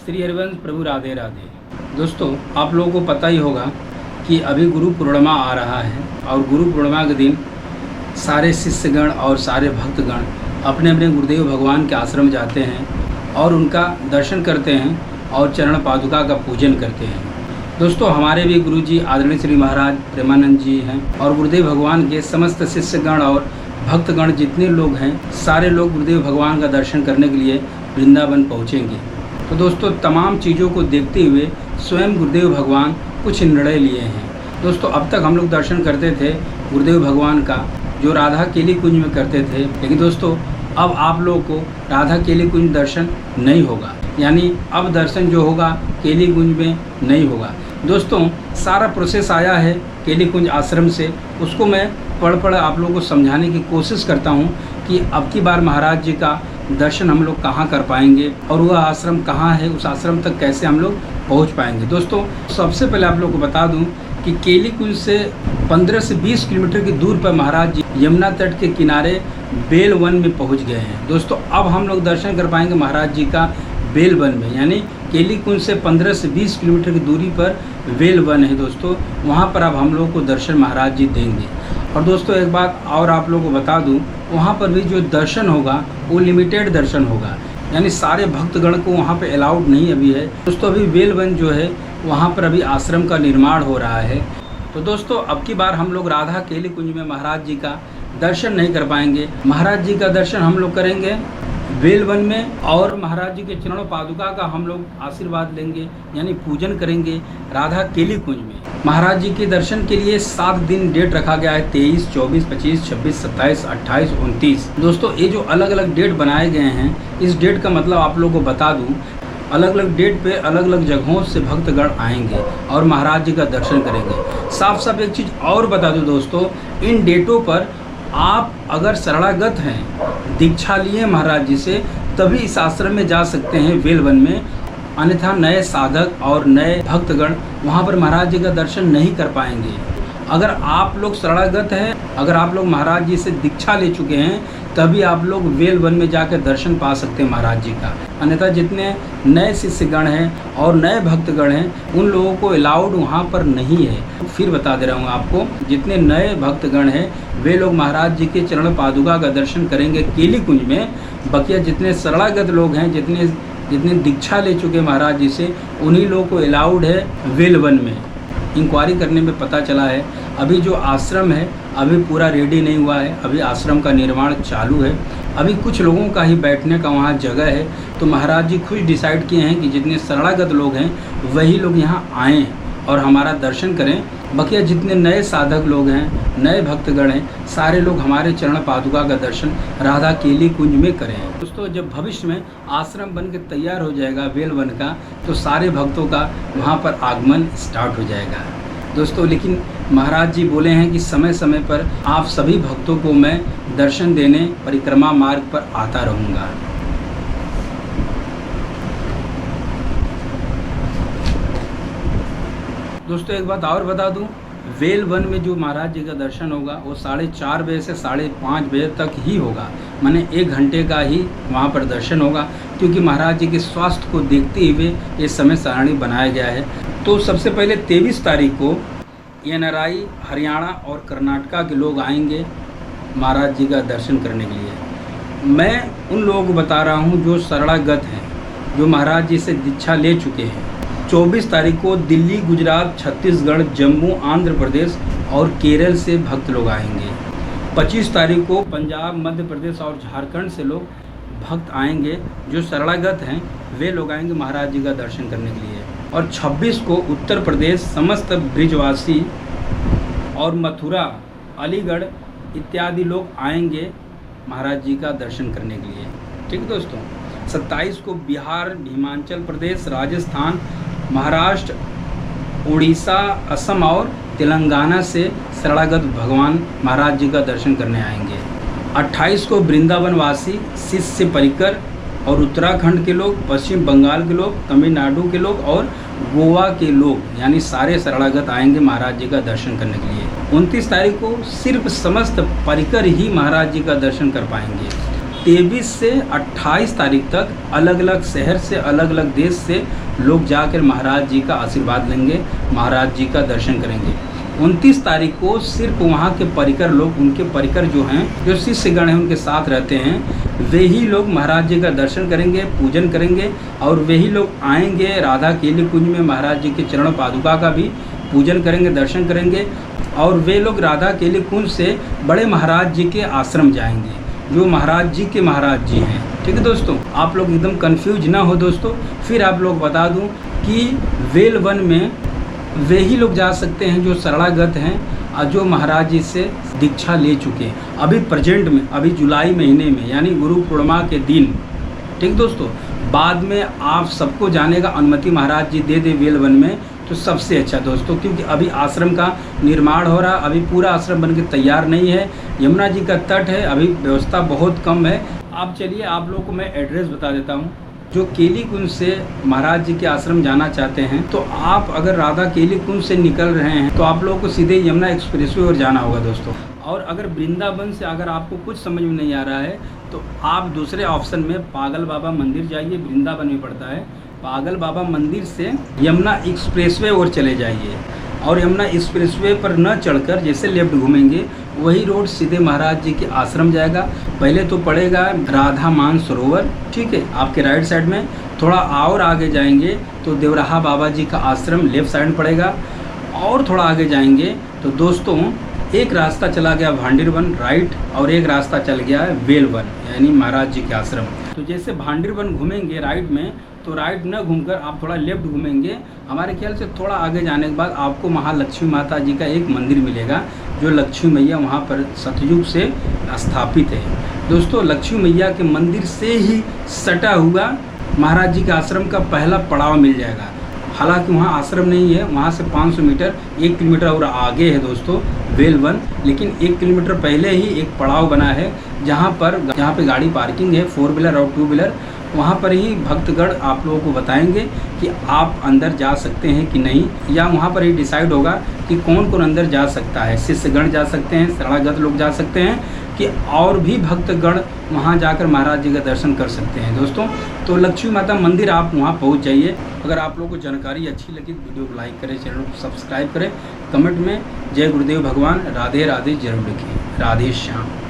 श्री हरिवंश प्रभु राधे राधे। दोस्तों, आप लोगों को पता ही होगा कि अभी गुरु पूर्णिमा आ रहा है और गुरु पूर्णिमा के दिन सारे शिष्यगण और सारे भक्तगण अपने अपने गुरुदेव भगवान के आश्रम जाते हैं और उनका दर्शन करते हैं और चरण पादुका का पूजन करते हैं। दोस्तों, हमारे भी गुरु जी आदरणीय श्री महाराज प्रेमानंद जी हैं और गुरुदेव भगवान के समस्त शिष्यगण और भक्तगण जितने लोग हैं सारे लोग गुरुदेव भगवान का दर्शन करने के लिए वृंदावन पहुँचेंगे। तो दोस्तों, तमाम चीज़ों को देखते हुए स्वयं गुरुदेव भगवान कुछ निर्णय लिए हैं। दोस्तों, अब तक हम लोग दर्शन करते थे गुरुदेव भगवान का जो राधा केली कुंज में करते थे, लेकिन दोस्तों अब आप लोगों को राधा केली कुंज दर्शन नहीं होगा, यानी अब दर्शन जो होगा केली कुंज में नहीं होगा। दोस्तों, सारा प्रोसेस आया है केली कुंज आश्रम से, उसको मैं पढ़ आप लोगों को समझाने की कोशिश करता हूँ कि अब की बार महाराज जी का दर्शन हम लोग कहाँ कर पाएंगे और वह आश्रम कहाँ है, उस आश्रम तक कैसे हम लोग पहुँच पाएंगे। दोस्तों, सबसे पहले आप लोग को बता दूँ कि केली कुंज से 15 से 20 किलोमीटर की दूर पर महाराज जी यमुना तट के किनारे बेल वन में पहुंच गए हैं। दोस्तों, अब हम लोग दर्शन कर पाएंगे महाराज जी का बेल वन में, यानी केली कुंज से 15 से 20 किलोमीटर की दूरी पर बेल वन है। दोस्तों, वहां पर अब हम लोग को दर्शन महाराज जी देंगे। और दोस्तों, एक बात और आप लोगों को बता दूं, वहां पर भी जो दर्शन होगा वो लिमिटेड दर्शन होगा, यानी सारे भक्तगण को वहाँ पे अलाउड नहीं अभी है। दोस्तों, अभी बेल वन जो है वहाँ पर अभी आश्रम का निर्माण हो रहा है। तो दोस्तों, अब की बार हम लोग राधा केली कुंज में महाराज जी का दर्शन नहीं कर पाएंगे। महाराज जी का दर्शन हम लोग करेंगे बेल वन में और महाराज जी के चरणों पादुका का हम लोग आशीर्वाद लेंगे, यानी पूजन करेंगे राधा केली कुंज में। महाराज जी के दर्शन के लिए 7 दिन डेट रखा गया है, 23, 24, 25, 26, 27, 28, 29। दोस्तों, ये जो अलग अलग डेट बनाए गए हैं, इस डेट का मतलब आप लोगों को बता दूं, अलग अलग डेट पे अलग अलग जगहों से भक्तगण आएंगे और महाराज जी का दर्शन करेंगे। साफ साफ एक चीज़ और बता दूं दोस्तों, इन डेटों पर आप अगर शरणागत हैं, दीक्षा लिए महाराज जी से, तभी इस आश्रम में जा सकते हैं बेल वन में, अन्यथा नए साधक और नए भक्तगण वहाँ पर महाराज जी का दर्शन नहीं कर पाएंगे। अगर आप लोग शरणागत हैं, अगर आप लोग महाराज जी से दीक्षा ले चुके हैं, तभी आप लोग बेल वन में जाकर दर्शन पा सकते हैं महाराज जी का। अन्यथा जितने नए शिष्यगण हैं और नए भक्तगण हैं उन लोगों को अलाउड वहाँ पर नहीं है। फिर बता दे रहा हूँ आपको, जितने नए भक्तगण हैं वे लोग महाराज जी के चरण पादुका का दर्शन करेंगे केली कुंज में। बकिया जितने शरणागत लोग हैं, जितने दीक्षा ले चुके महाराज जी से, उन्हीं लोगों को अलाउड है बेल वन में। इंक्वायरी करने में पता चला है अभी जो आश्रम है अभी पूरा रेडी नहीं हुआ है, अभी आश्रम का निर्माण चालू है, अभी कुछ लोगों का ही बैठने का वहाँ जगह है। तो महाराज जी खुद डिसाइड किए हैं कि जितने शरणागत लोग हैं वही लोग यहाँ आएँ और हमारा दर्शन करें। बकिया जितने नए साधक लोग हैं, नए भक्तगण हैं, सारे लोग हमारे चरण पादुका का दर्शन राधा केली कुंज में करें। दोस्तों, जब भविष्य में आश्रम बन के तैयार हो जाएगा बेल वन का, तो सारे भक्तों का वहाँ पर आगमन स्टार्ट हो जाएगा। दोस्तों, लेकिन महाराज जी बोले हैं कि समय समय पर आप सभी भक्तों को मैं दर्शन देने परिक्रमा मार्ग पर आता रहूँगा। दोस्तों, एक बात और बता दूं, बेल वन में जो महाराज जी का दर्शन होगा वो 4:30 बजे से 5:30 बजे तक ही होगा, माने 1 घंटे का ही वहाँ पर दर्शन होगा, क्योंकि महाराज जी के स्वास्थ्य को देखते हुए ये समय सारणी बनाया गया है। तो सबसे पहले 23 तारीख को NRI हरियाणा और कर्नाटका के लोग आएंगे महाराज जी का दर्शन करने के लिए। मैं उन लोगों को बता रहा हूँ जो शरणागत हैं, जो महाराज जी से दीक्षा ले चुके हैं। 24 तारीख को दिल्ली, गुजरात, छत्तीसगढ़, जम्मू, आंध्र प्रदेश और केरल से भक्त लोग आएंगे। 25 तारीख को पंजाब, मध्य प्रदेश और झारखंड से लोग भक्त आएंगे। जो शरणागत हैं वे लोग आएंगे महाराज जी का दर्शन करने के लिए। और 26 को उत्तर प्रदेश समस्त ब्रिजवासी और मथुरा, अलीगढ़ इत्यादि लोग आएंगे महाराज जी का दर्शन करने के लिए। ठीक है दोस्तों। 27 को बिहार, हिमाचल प्रदेश, राजस्थान, महाराष्ट्र, उड़ीसा, असम और तेलंगाना से शरणागत भगवान महाराज जी का दर्शन करने आएंगे। 28 को वृंदावन वासी, शिष्य परिकर और उत्तराखंड के लोग, पश्चिम बंगाल के लोग, तमिलनाडु के लोग और गोवा के लोग, यानी सारे शरणागत आएंगे महाराज जी का दर्शन करने के लिए। 29 तारीख को सिर्फ समस्त परिकर ही महाराज जी का दर्शन कर पाएंगे। 23 से 28 तारीख तक अलग अलग शहर से, अलग अलग देश से लोग जाकर महाराज जी का आशीर्वाद लेंगे, महाराज जी का दर्शन करेंगे। 29 तारीख को सिर्फ वहाँ के परिकर लोग, उनके परिकर जो हैं, जो शिष्यगण हैं उनके साथ रहते हैं, वे ही लोग महाराज जी का दर्शन करेंगे, पूजन करेंगे और वे ही लोग आएंगे राधा केली कुंज में महाराज जी के चरण पादुका का भी पूजन करेंगे, दर्शन करेंगे। और वे लोग राधा केली कुंज से बड़े महाराज जी के आश्रम जाएंगे, जो महाराज जी के महाराज जी हैं। ठीक है दोस्तों, आप लोग एकदम कंफ्यूज ना हो दोस्तों। फिर आप लोग बता दूं कि वेल वन में वे ही लोग जा सकते हैं जो शरणागत हैं और जो महाराज जी से दीक्षा ले चुके हैं अभी प्रेजेंट में, अभी जुलाई महीने में, यानी गुरु पूर्णिमा के दिन। ठीक दोस्तों, बाद में आप सबको जाने का अनुमति महाराज जी दे दे वेल वन में तो सबसे अच्छा दोस्तों, क्योंकि अभी आश्रम का निर्माण हो रहा, अभी पूरा आश्रम बनके तैयार नहीं है। यमुना जी का तट है, अभी व्यवस्था बहुत कम है। आप चलिए आप लोगों को मैं एड्रेस बता देता हूँ। जो केली कुंज से महाराज जी के आश्रम जाना चाहते हैं तो आप अगर राधा केली कुंज से निकल रहे हैं तो आप लोगों को सीधे यमुना एक्सप्रेसवे और जाना होगा दोस्तों। और अगर वृंदावन से अगर आपको कुछ समझ में नहीं आ रहा है तो आप दूसरे ऑप्शन में पागल बाबा मंदिर जाइए, वृंदावन में पड़ता है। पागल बाबा मंदिर से यमुना एक्सप्रेसवे और चले जाइए और यमुना एक्सप्रेसवे पर न चढ़कर जैसे लेफ्ट घूमेंगे वही रोड सीधे महाराज जी के आश्रम जाएगा। पहले तो पड़ेगा राधा मान सरोवर, ठीक है, आपके राइट साइड में। थोड़ा और आगे जाएंगे तो देवराहा बाबा जी का आश्रम लेफ्ट साइड पड़ेगा। और थोड़ा आगे जाएंगे तो दोस्तों एक रास्ता चला गया भांडिरवन राइट और एक रास्ता चल गया है वेल वन, यानी महाराज जी के आश्रम। तो जैसे भांडिरवन घूमेंगे राइट में तो राइट न घूमकर आप थोड़ा लेफ्ट घूमेंगे। हमारे ख्याल से थोड़ा आगे जाने के बाद आपको महालक्ष्मी माता जी का एक मंदिर मिलेगा, जो लक्ष्मी मैया वहाँ पर सतयुग से स्थापित है। दोस्तों लक्ष्मी मैया के मंदिर से ही सटा हुआ महाराज जी के आश्रम का पहला पड़ाव मिल जाएगा। हालांकि वहाँ आश्रम नहीं है, वहाँ से 500 मीटर 1 किलोमीटर और आगे है दोस्तों वेल वन, लेकिन 1 किलोमीटर पहले ही एक पड़ाव बना है जहाँ पे गाड़ी पार्किंग है 4 व्हीलर और 2 व्हीलर। वहाँ पर ही भक्तगण आप लोगों को बताएंगे कि आप अंदर जा सकते हैं कि नहीं, या वहाँ पर ही डिसाइड होगा कि कौन कौन अंदर जा सकता है। शिष्यगण जा सकते हैं, शरणागत लोग जा सकते हैं कि और भी भक्तगण वहाँ जाकर महाराज जी का दर्शन कर सकते हैं दोस्तों। तो लक्ष्मी माता मंदिर आप वहाँ पहुँच जाइए। अगर आप लोगों को जानकारी अच्छी लगी तो वीडियो को लाइक करें, चैनल को सब्सक्राइब करें, कमेंट में जय गुरुदेव भगवान राधे राधे जरूर लिखें। राधे श्याम।